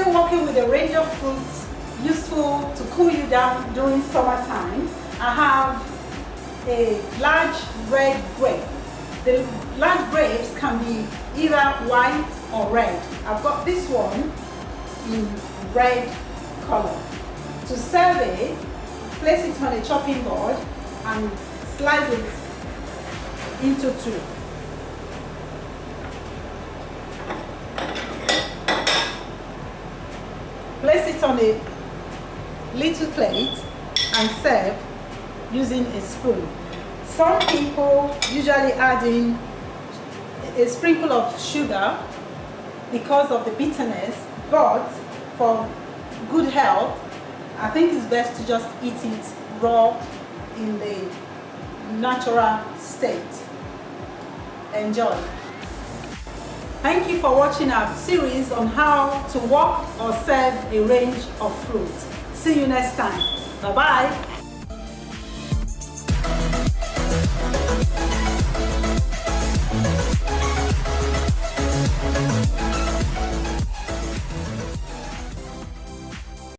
still working with a range of fruits useful to cool you down during summertime. I have a large red grape. The large grapes can be either white or red. I've got this one in red color. To serve it, place it on a chopping board and slice it into two. Place it on a little plate and serve using a spoon. Some people usually add in a sprinkle of sugar because of the bitterness, but for good health, I think it's best to just eat it raw in the natural state. Enjoy. Thank you for watching our series on how to walk or serve a range of fruits. See you next time. Bye-bye.